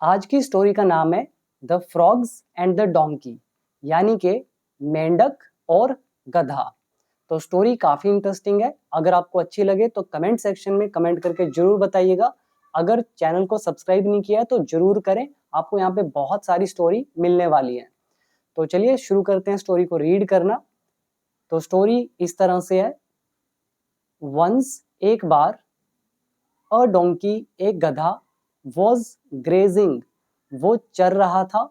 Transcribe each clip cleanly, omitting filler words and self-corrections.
आज की स्टोरी का नाम है the frogs and the donkey, यानी कि मेंढक और गधा। तो स्टोरी काफी इंटरेस्टिंग है। अगर आपको अच्छी लगे तो कमेंट सेक्शन में कमेंट करके जरूर बताइएगा। अगर चैनल को सब्सक्राइब नहीं किया है तो जरूर करें, आपको यहाँ पे बहुत सारी स्टोरी मिलने वाली है। तो चलिए शुरू करते हैं स्टोरी को रीड करना। तो स्टोरी इस तरह से है। वंस एक बार, अ डोंकी एक गधा, वॉज ग्रेजिंग वो चर रहा था।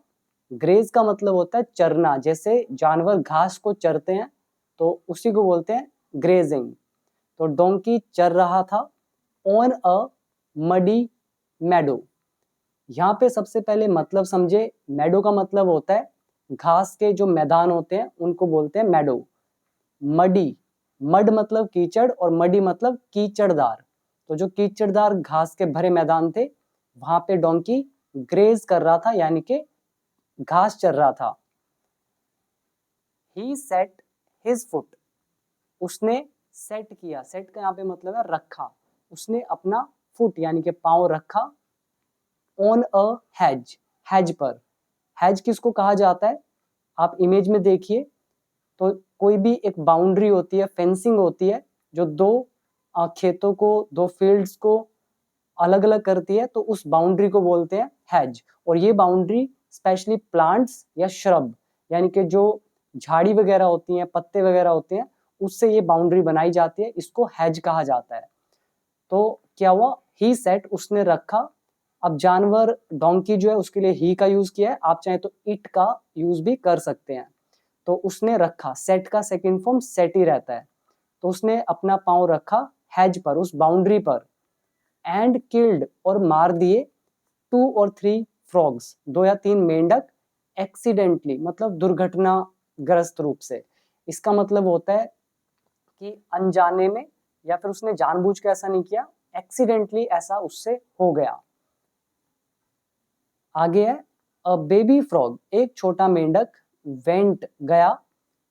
ग्रेज का मतलब होता है चरना, जैसे जानवर घास को चरते हैं तो उसी को बोलते हैं ग्रेजिंग। तो डोंकी चर रहा था ऑन अ मडी मैडो। यहाँ पे सबसे पहले मतलब समझे। मैडो का मतलब होता है घास के जो मैदान होते हैं उनको बोलते हैं मैडो। मडी, मड मतलब कीचड़ और मडी मतलब कीचड़दार। तो जो कीचड़दार घास के भरे मैदान थे वहां पे डोंकी ग्रेज कर रहा था, यानी कि घास चर रहा था। ही सेट हिज फुट, उसने सेट किया। सेट का यहाँ पे मतलब है रखा। उसने अपना फुट यानी कि पांव रखा ऑन अ हैज, हैज पर। हैज किसको कहा जाता है, आप इमेज में देखिए। तो कोई भी एक बाउंड्री होती है, फेंसिंग होती है, जो दो खेतों को, दो फील्ड्स को अलग अलग करती है, तो उस बाउंड्री को बोलते हैं हैज। और ये बाउंड्री स्पेशली प्लांट्स या श्रब, यानी कि जो झाड़ी वगैरह होती हैं, पत्ते वगैरह होते हैं, उससे ये बाउंड्री बनाई जाती है, इसको हैज कहा जाता है। तो क्या हुआ, ही सेट उसने रखा। अब जानवर डोंकी जो है उसके लिए ही का यूज किया है, आप चाहे तो इट का यूज भी कर सकते हैं। तो उसने रखा, सेट का सेकंड फॉर्म सेट ही रहता है। तो उसने अपना पांव रखा हैज पर, उस बाउंड्री पर। एंड किल्ड और मार दिए 2 or 3 फ्रॉग्स, 2 या 3 मेंढक। एक्सीडेंटली मतलब दुर्घटनाग्रस्त रूप से। इसका मतलब होता है कि अनजाने में, या फिर उसने जानबूझ के ऐसा नहीं किया, एक्सीडेंटली ऐसा उससे हो गया। आगे है अ बेबी फ्रॉग, एक छोटा मेंढक, वेंट गया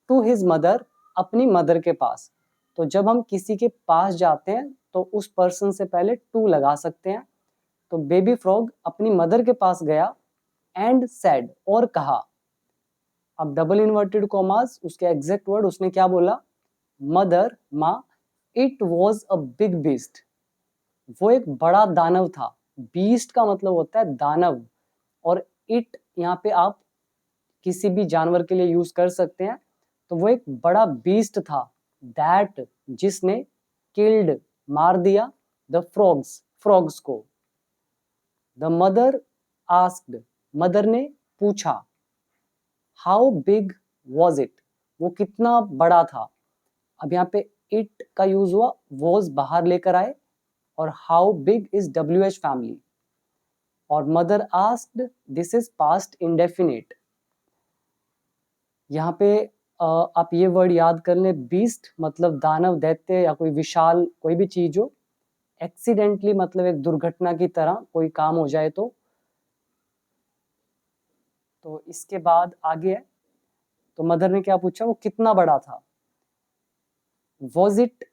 टू हिज मदर, अपनी मदर के पास। तो जब हम किसी के पास जाते हैं तो उस पर्सन से पहले टू लगा सकते हैं। तो बेबी फ्रॉग अपनी मदर के पास गया एंड सैड और कहा। अब डबल इन्वर्टेड कॉमास, उसके एग्जैक्ट वर्ड, उसने क्या बोला, मदर माँ, it was a big beast, वो एक बड़ा दानव था। बीस्ट का मतलब होता है दानव, और इट यहाँ पे आप किसी भी जानवर के लिए यूज कर सकते हैं। तो वो एक बड़ा बीस्ट था, दैट जिसने किल्ड मार दिया द फ्रॉग्स, फ्रॉग्स को। द मदर आस्क्ड, मदर ने पूछा। हाउ बिग वॉज इट, वो कितना बड़ा था। अब यहाँ पे इट का यूज हुआ, वॉज बाहर लेकर आए, और how big is WH family. और mother asked, this is past indefinite. यहाँ पे आप ये वर्ड याद कर लें, बीस्ट मतलब दानव, दैत्य या कोई विशाल कोई भी चीज हो। एक्सीडेंटली मतलब एक दुर्घटना की तरह कोई काम हो जाए तो इसके बाद आगे है। तो मदर ने क्या पूछा, वो कितना बड़ा था। वॉज इट,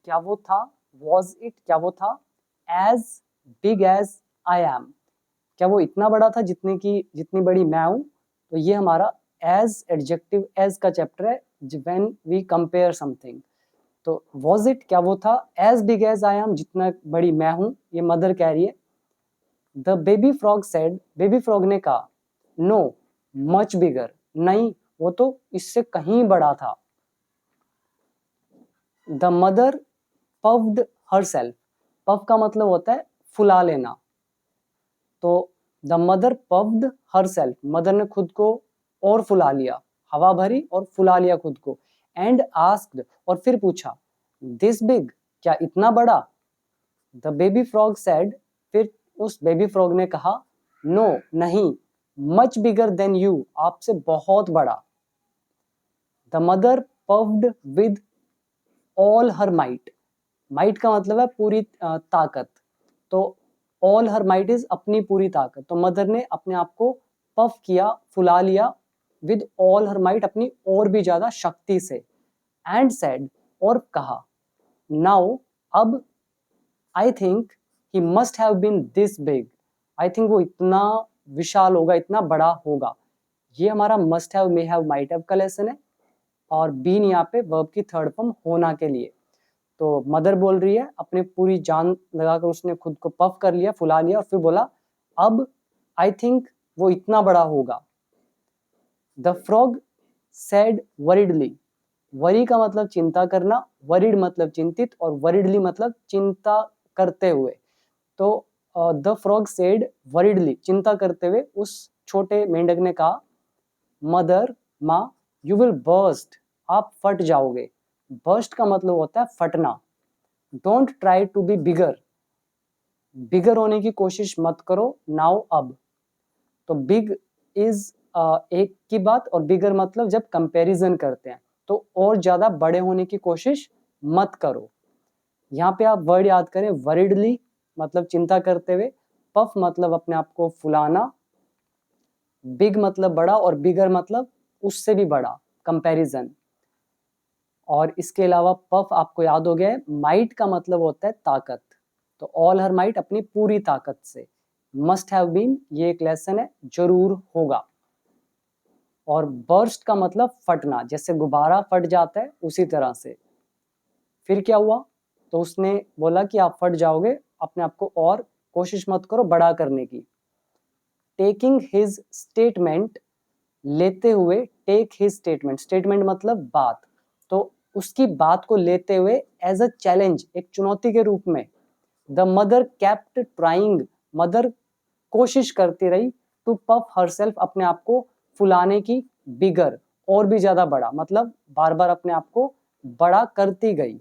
क्या वो था, वॉज इट क्या वो था, as big as I am, क्या वो इतना बड़ा था जितनी बड़ी मैं हूं। तो ये हमारा एज एडजेक्टिव, एज का चैप्टर है, व्हेन वी कंपेयर समथिंग। तो वॉज इट क्या वो था, as big as I am, जितना बड़ी मैं हूं, ये मदर कह रही है। The baby frog said, baby frog ने कहा, नो मच बिगर, नहीं वो तो इससे कहीं बड़ा था। The mother puffed herself, puff का मतलब होता है फुला लेना। तो the mother puffed herself, mother ने खुद को और फुला लिया, हवा भरी और फुला लिया खुद को। एंड आस्क्ड, और फिर पूछा, दिस बिग, क्या इतना बड़ा। द बेबी फ्रॉग सेड, फिर उस बेबी फ्रॉग ने कहा, नो नहीं, मच बिगर देन यू, आपसे बहुत बड़ा। The mother puffed with all her might, might का मतलब है पूरी ताकत। तो ऑल हर माइट इज अपनी पूरी ताकत। तो मदर ने अपने आप को पफ किया, फुला लिया, विद ऑल हर माइट, अपनी और भी ज्यादा शक्ति से। एंड सेड, और कहा, नाउ अब, I think he must have been this big, I think वो इतना विशाल होगा, इतना बड़ा होगा। ये हमारा must have, may have, might have का लेसन है। और बीन यहाँ पे वर्ब की थर्ड फॉर्म होना के लिए। तो मदर बोल रही है, अपने पूरी जान लगाकर उसने खुद को पफ कर लिया, फुला लिया और फिर बोला अब आई थिंक वो इतना बड़ा होगा। The frog said worriedly. Worry का मतलब चिंता करना, वरिड मतलब चिंतित, और वरिडली मतलब चिंता करते हुए। तो द फ्रॉग सेड वरिडली, चिंता करते हुए उस छोटे मेंढक ने कहा, मदर, माँ, यू विल बर्स्ट, आप फट जाओगे। बर्स्ट का मतलब होता है फटना। Don't try to be bigger, bigger होने की कोशिश मत करो नाउ, अब। तो बिग इज एक की बात, और बिगर मतलब जब कंपैरिजन करते हैं, तो और ज्यादा बड़े होने की कोशिश मत करो। यहाँ पे आप वर्ड याद करें, वरिडली मतलब चिंता करते हुए, पफ मतलब अपने आप को फुलाना, बिग मतलब बड़ा, और बिगर मतलब उससे भी बड़ा, कंपैरिजन। और इसके अलावा पफ आपको याद हो गया है। माइट का मतलब होता है ताकत, तो ऑल हर माइट अपनी पूरी ताकत से। मस्ट हैव बीन ये एक लेसन है, जरूर होगा। और बर्स्ट का मतलब फटना, जैसे गुब्बारा फट जाता है उसी तरह से। फिर क्या हुआ, तो उसने बोला कि आप फट जाओगे, अपने आप को और कोशिश मत करो बड़ा करने की। टेकिंग हिज स्टेटमेंट, लेते हुए, टेक हिज स्टेटमेंट, स्टेटमेंट मतलब बात, तो उसकी बात को लेते हुए एज अ चैलेंज, एक चुनौती के रूप में। The mother kept trying, mother कोशिश करती रही, टू पफ हरसेल्फ, अपने आप को फुलाने की, बिगर और भी ज्यादा बड़ा, मतलब बार बार अपने आप को बड़ा करती गई।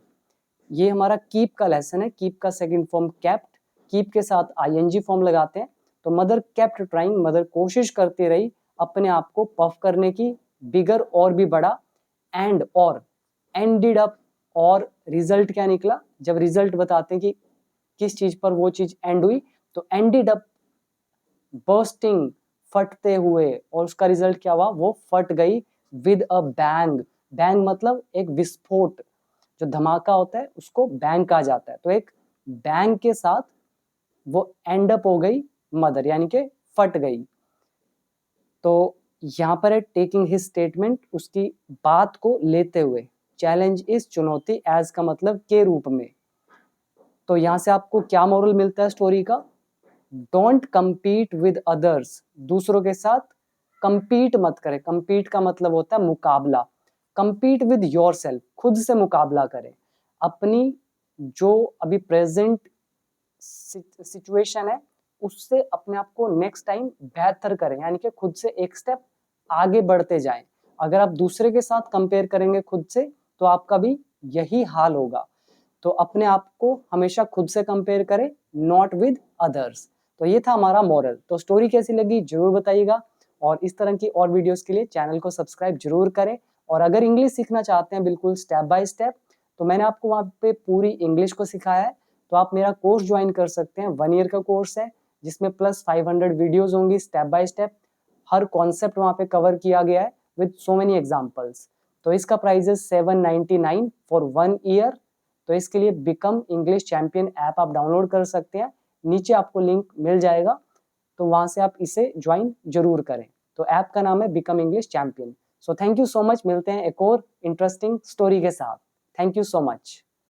ये हमारा कीप का लेसन है। कीप का सेकंड फॉर्म केप्ट, कीप के साथ आईएनजी फॉर्म लगाते हैं। तो मदर केप्ट ट्राइंग, मदर कोशिश करती रही अपने आप को पफ करने की, बिगर और भी बड़ा, एंड और, एंडेड अप, और रिजल्ट क्या निकला, जब रिजल्ट बताते हैं कि किस चीज पर वो चीज एंड हुई, तो एंडेड अप बर्स्टिंग, फटते हुए, और उसका रिजल्ट क्या हुआ, वो फट गई विद अ बैंग। बैंग मतलब एक विस्फोट, जो धमाका होता है उसको बैंग कहा जाता है। तो एक बैंग के साथ वो एंड अप हो गई मदर, यानी कि फट गई। तो यहाँ पर है टेकिंग हिज स्टेटमेंट, उसकी बात को लेते हुए, चैलेंज इज चुनौती, एज का मतलब के रूप में। तो यहाँ से आपको क्या मोरल मिलता है स्टोरी का, डोंट compete विद अदर्स, दूसरों के साथ compete मत करें। compete का मतलब होता है मुकाबला। compete विद योर सेल्फ, खुद से मुकाबला करें। अपनी जो अभी प्रेजेंट सिचुएशन है उससे अपने आप को नेक्स्ट टाइम बेहतर करें, यानी कि खुद से एक स्टेप आगे बढ़ते जाएं। अगर आप दूसरे के साथ कंपेयर करेंगे खुद से, तो आपका भी यही हाल होगा। तो अपने आप को हमेशा खुद से कंपेयर करें, नॉट विद अदर्स। तो ये था हमारा मॉरल। तो स्टोरी कैसी लगी जरूर बताइएगा, और इस तरह की और वीडियोस के लिए चैनल को सब्सक्राइब जरूर करें। और अगर इंग्लिश सीखना चाहते हैं बिल्कुल स्टेप बाय स्टेप, तो मैंने आपको वहाँ पे पूरी इंग्लिश को सिखाया है। तो आप मेरा कोर्स ज्वाइन कर सकते हैं, 1 ईयर का कोर्स है, जिसमें प्लस 500 वीडियोज होंगी step by step. Her concept वहाँ पे कवर किया गया है विद सो मेनी एग्जाम्पल्स। तो इसका प्राइस है 799 फॉर 1 ईयर। तो इसके लिए बिकम इंग्लिश चैंपियन ऐप आप डाउनलोड कर सकते हैं, नीचे आपको लिंक मिल जाएगा, तो वहां से आप इसे ज्वाइन जरूर करें। तो ऐप का नाम है become English champion. So thank you so much, मिलते हैं एक और इंटरेस्टिंग स्टोरी के साथ। Thank you so much.